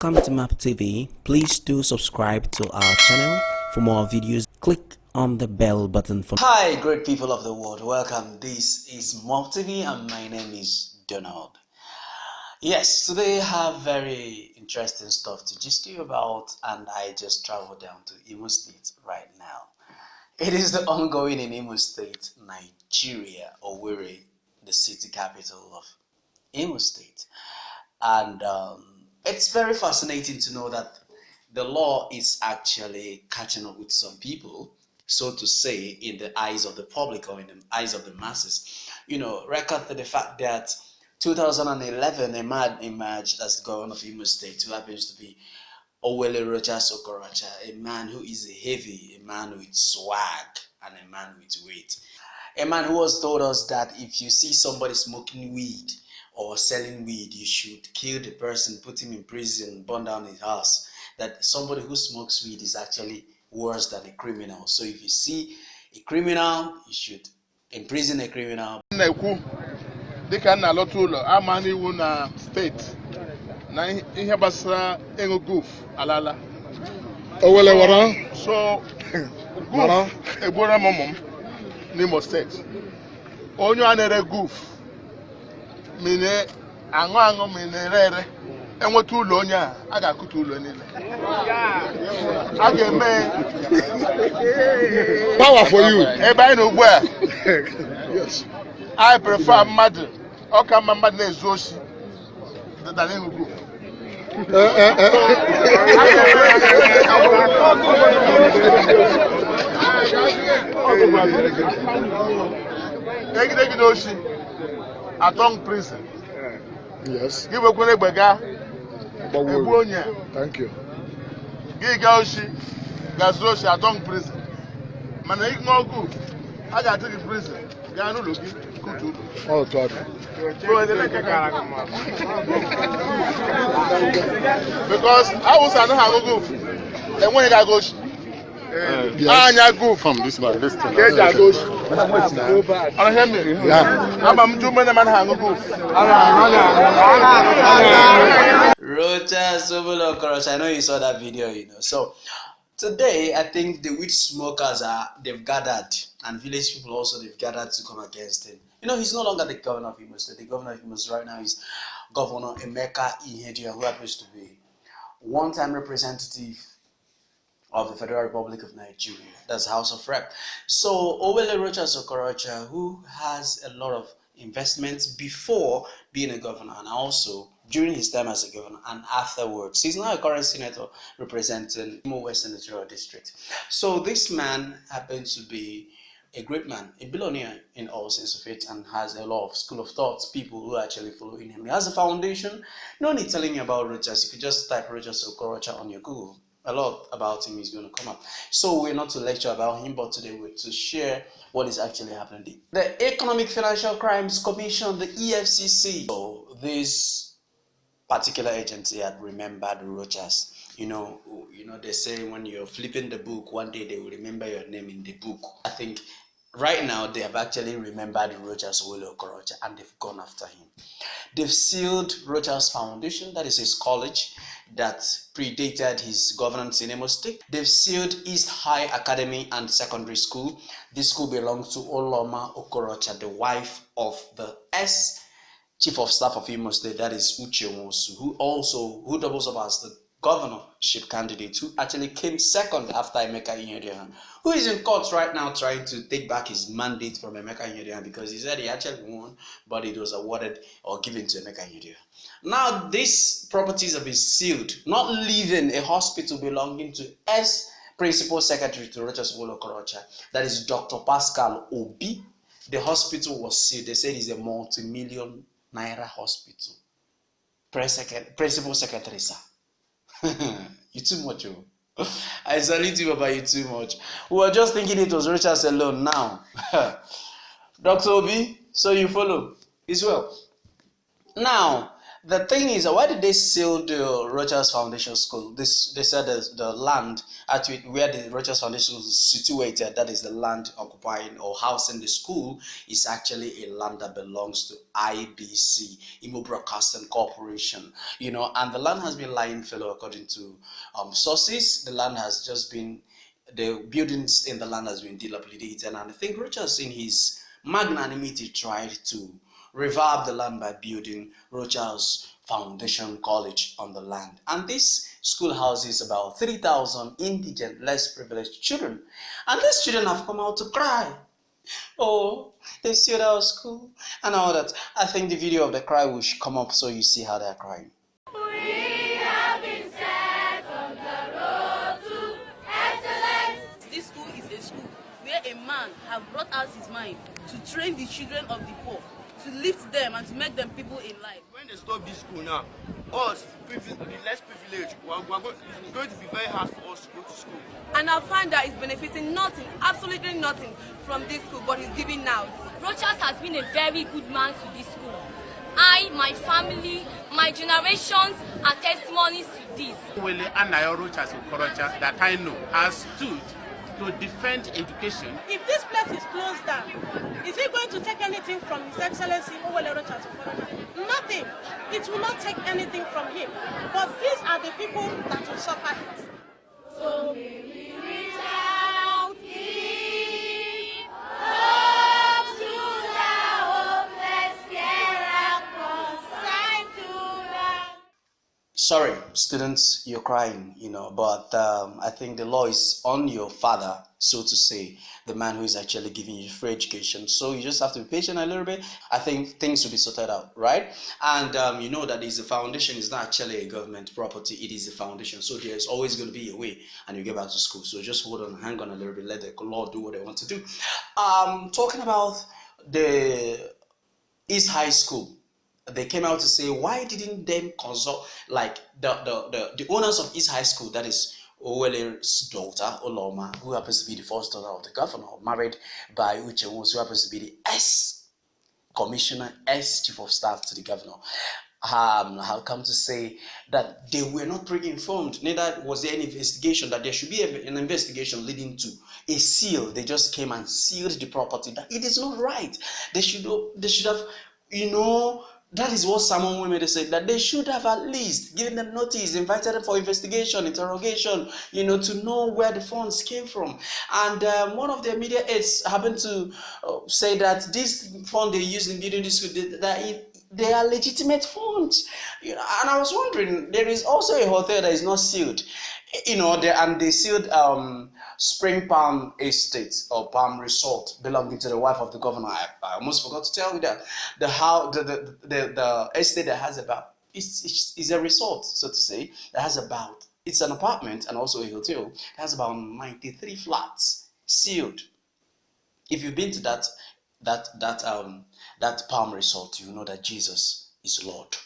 Welcome to MobTV. Please do subscribe to our channel for more videos. Click on the bell button for. Hi, great people of the world. Welcome. This is MobTV and my name is Donald. Yes, today I have very interesting stuff to gist you about, and I just traveled down to Imo State right now. It is the ongoing in Imo State, Nigeria, Owerri, the city capital of Imo State. And it's very fascinating to know that the law is actually catching up with some people, so to say, in the eyes of the public or in the eyes of the masses. You know, record to the fact that 2011, a man emerged as the governor of Imo State, who happens to be Okorocha, a man who is heavy, a man with swag, and a man with weight. A man who has told us that if you see somebody smoking weed or selling weed, you should kill the person, put him in prison, burn down his house. That somebody who smokes weed is actually worse than a criminal. So if you see a criminal, you should imprison a criminal. Dịka nna lọta ụlọ ama n'iwu na steeti na ihe gbasara ịṅụ goof alala owele wara so goof egboro m ụmụ m n'Imo steeti onye a na-ere goof mine aṅụ mine ere enweta ụlọ onye a ga-akụta ụlọ niile a ga-eme power for you ebe anyị na ugbu a. Yes. I prefer mmadụ ọka mma mmadụ na-ezu oshi than ịṅụ goof. Egide oshi atong prison. Yes. Gị wekwere egbe gaa egbu onye. Thank you. Gị gaa oshi gazu oshi atong prison. Mana ịṅụ goof a ga-atụ gị prison gaa n'ụlọ gị kutu. Oh, God. Because I was not have a goof. And when I go, I go from this man. This thing. I go. I hear me. Yeah. I'm doing man hang a goof. Rocha, Okorocha, I know you saw that video, you know. So today, I think the weed smokers they've gathered, and village people also they've gathered to come against him. You know, he's no longer the governor of Imo State. The governor of Imo State right now is Governor Emeka Ihedioha, who happens to be one-time representative of the Federal Republic of Nigeria. That's House of Rep. So Okorocha, who has a lot of investments before being a governor and also during his time as a governor and afterwards. He's now a current senator representing Imo West Senatorial District. So this man happens to be a great man, a billionaire in all sense of it, and has a lot of school of thoughts, people who are actually following him. He has a foundation. No need telling you about Rochas. You could just type Rochas Okorocha on your Google. A lot about him is going to come up. So we're not to lecture about him, but today we're to share what is actually happening. The Economic Financial Crimes Commission, the EFCC. So this particular agency had remembered Rochas. You know, they say when you're flipping the book, one day they will remember your name in the book. I think right now they have actually remembered Rochas Okorocha and they've gone after him. They've sealed Rochas Foundation, that is his college that predated his governance in Imo State. They've sealed East High Academy and Secondary School. This school belongs to Oloma Okorocha, the wife of the Chief of Staff of Imo State, that is Uche Nwosu, who doubles up as the governorship candidate, who actually came second after Emeka Ihedioha, who is in court right now trying to take back his mandate from Emeka Ihedioha because he said he actually won, but it was awarded or given to Emeka Ihedioha. Now these properties have been sealed, not leaving a hospital belonging to Principal Secretary to Rochas Okorocha, that is Dr. Pascal Obi. The hospital was sealed. They said it's a multi-million naira hospital. Principal Secretary, sir. You too much, oh. I salute you, Baba, you too much. We were just thinking it was Rochas alone now. Dr. Obi, so you follow. It's well. Now, The thing is, why did they seal the Rogers Foundation School? This they said the land at where the Rogers Foundation is situated, that is the land occupying or housing the school, is actually a land that belongs to IBC, Imo Broadcasting Corporation. You know, and the land has been lying fallow according to sources. The land has just been, the buildings in the land has been dilapidated, and I think Rogers, in his magnanimity, tried to revive the land by building Rogers Foundation College on the land. And this school houses about 3,000 indigent, less privileged children. And these children have come out to cry. Oh, they sealed our school and all that. I think the video of the cry will come up so you see how they're crying. We have been set on the road to excellence. This school is a school where a man has brought out his mind to train the children of the poor, to lift them and to make them people in life. When they stop this school now, us, the less privileged, it's going to be very hard for us to go to school. And I find that it's benefiting nothing, absolutely nothing from this school, but it's giving out. Rogers has been a very good man to this school. I, my family, my generations are testimonies to this. Wele and Okorocha that I know has stood to defend education. If this place is closed down, is he going to take anything from His Excellency Okorocha? Nothing. It will not take anything from him. But these are the people that will suffer it. So may we reach out, keep up to the hopeless, care and consign to the... Sorry, students, you're crying, you know, but I think the law is on your father, so to say, the man who is actually giving you free education. So you just have to be patient a little bit. I think things will be sorted out, right? And you know that is a foundation. It's not actually a government property. It is a foundation. So there's always going to be a way, and you get back to school. So just hold on, hang on a little bit. Let the law do what they want to do. Talking about the East High School. They came out to say, why didn't them consult, like the owners of East High School, that is Owele's daughter, Oloma, who happens to be the first daughter of the governor, married by Uche Wons, who happens to be the commissioner, chief of staff to the governor, have come to say that they were not pre-informed. Neither was there any investigation, that there should be an investigation leading to a seal. They just came and sealed the property. That it is not right. They should have, you know. That is what Simon Women said, that they should have at least given them notice, invited them for investigation, interrogation, you know, to know where the funds came from. And one of their media aides happened to say that this fund they used in building this school, they are legitimate funds. You know, and I was wondering, there is also a hotel that is not sealed. You know, they sealed Spring Palm Estate or Palm Resort belonging to the wife of the governor. I almost forgot to tell you that the estate that has about is a resort, so to say, that has about, it's an apartment and also a hotel. It has about 93 flats sealed. If you've been to that Palm Resort, you know that Jesus is Lord.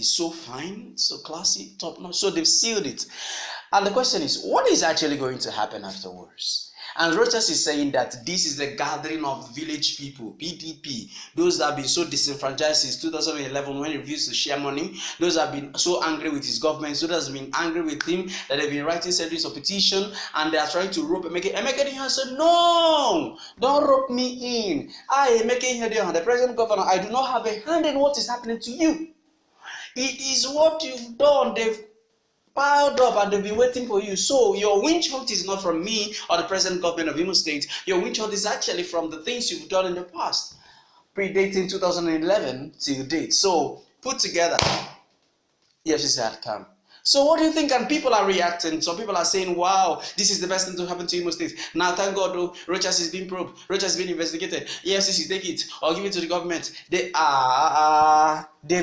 is so fine, so classy, top notch. So they've sealed it. And the question is, what is actually going to happen afterwards? And Reuters is saying that this is the gathering of village people, PDP, those that have been so disenfranchised since 2011 when he refused to share money, those that have been so angry with his government, so that have been angry with him, that they've been writing series of petitions, and they are trying to rope Emeka. Emeka has said, no, don't rope me in. I, Emeka, the present governor, I do not have a hand in what is happening to you. It is what you've done. They've piled up and they've been waiting for you. So your witch hunt is not from me or the present government of Imo State. Your witch hunt is actually from the things you've done in the past, predating 2011 till date. So put together, EFCC had come. So what do you think? And people are reacting. Some people are saying, wow, this is the best thing to happen to Imo State. Now, thank God, though, Rochas is being probed. Rochas is being investigated. EFCC, take it or give it to the government. They've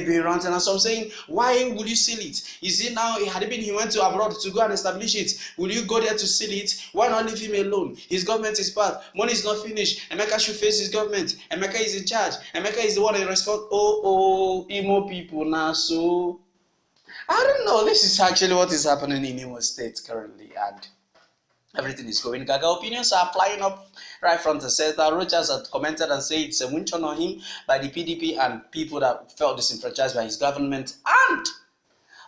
been ranting. And some saying, why will you seal it? Is it now, had it been he went to abroad to go and establish it, will you go there to seal it? Why not leave him alone? His government is part. Money is not finished. Emeka should face his government. Emeka is in charge. Emeka is the one in response. Oh, Imo people now, so... I don't know. This is actually what is happening in Imo State currently, and everything is going gaga. Opinions are flying up right from the center. Rochas had commented and said it's a winch on him by the PDP and people that felt disenfranchised by his government. And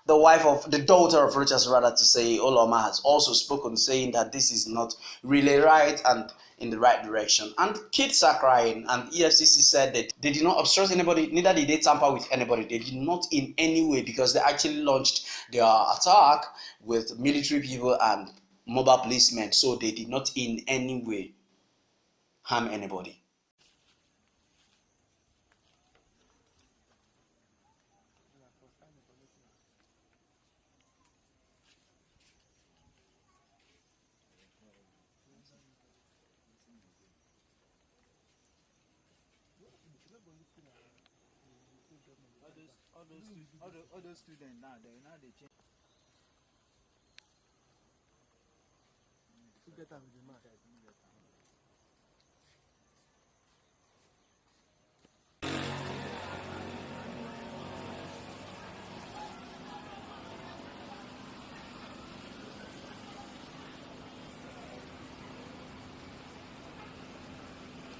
the wife of the daughter of Rochas, rather to say, Oloma, has also spoken, saying that this is not really right and in the right direction. And kids are crying, and EFCC said that they did not obstruct anybody, neither did they tamper with anybody. They did not in any way, because they actually launched their attack with military people and mobile policemen, so they did not in any way harm anybody. All those students now they change. Get out with the mark.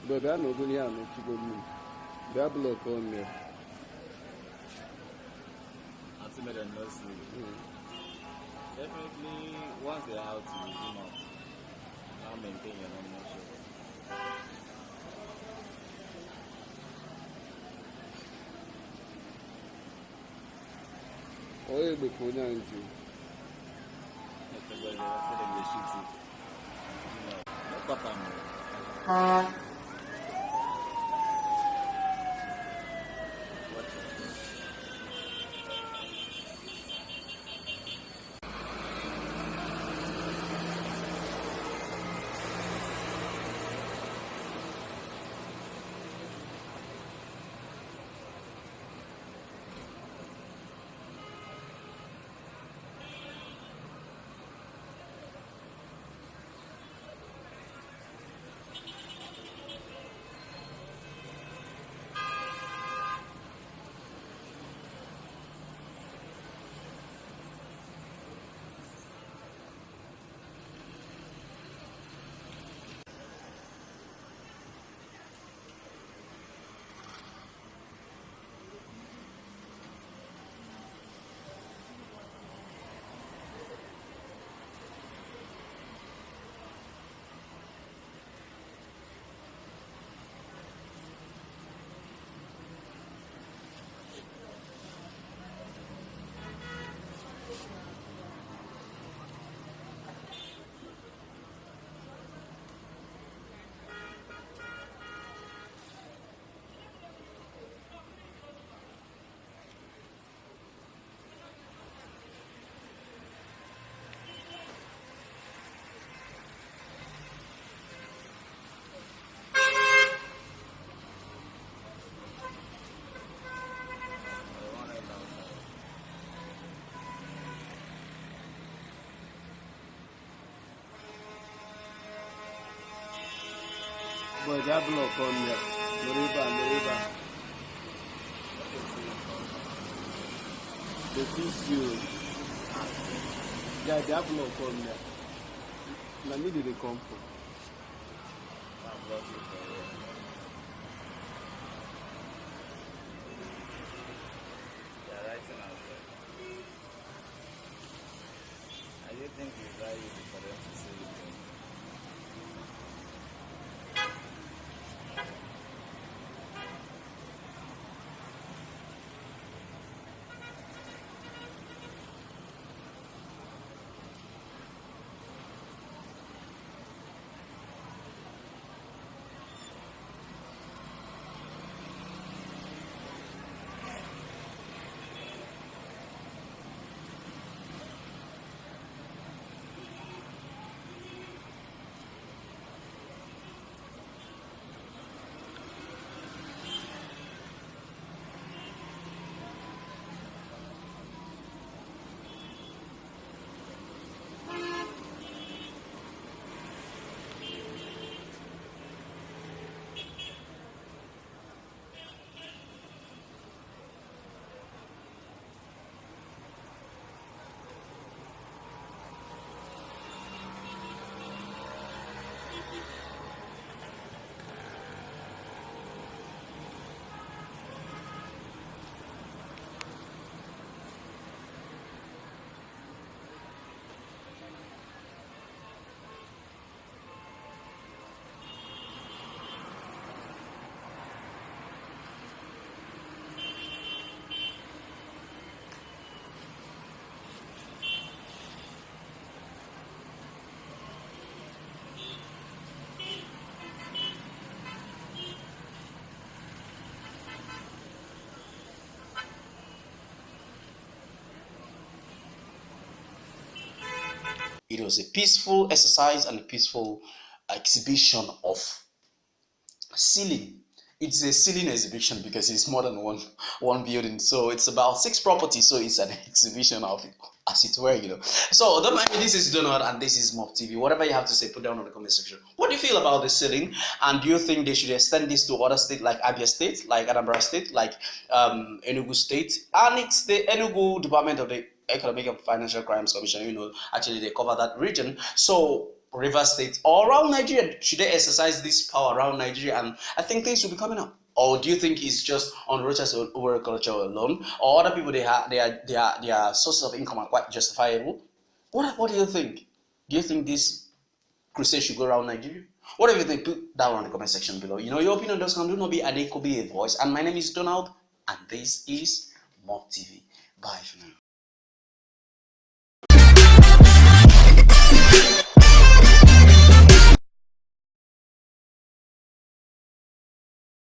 But that no good here, no to go me. That block on me. Definitely, once they're out, you do not now maintain your nomination. Oh, you'll be putting on to. They shoot you. No papa. But that block on me. No river. They fix you. Yeah, they have no come there. Na me they come for. I'm lucky for you. They're writing out there. I do think it's very easy for them to say the thing. It was a peaceful exercise and a peaceful exhibition of ceiling. It's a ceiling exhibition because it's more than one building. So it's about 6 properties. So it's an exhibition of it, as it were, So don't mind me, this is Donald and this is MobTV. Whatever you have to say, put down in the comment section. What do you feel about the ceiling? And do you think they should extend this to other states like Abia State, like Anambra State, like Enugu State? And it's the Enugu Department of the Economic and Financial Crimes Commission. Actually they cover that region. So River State or around Nigeria, should they exercise this power around Nigeria? And I think things will be coming up. Or do you think it's just on Rochas or Okorocha alone, or other people their sources of income are quite justifiable? What do you think? Do you think this crusade should go around Nigeria? Whatever you think, put down in the comment section below. Your opinion does count. Do not be a voice. And my name is Donald, and this is MobTV. Bye for now.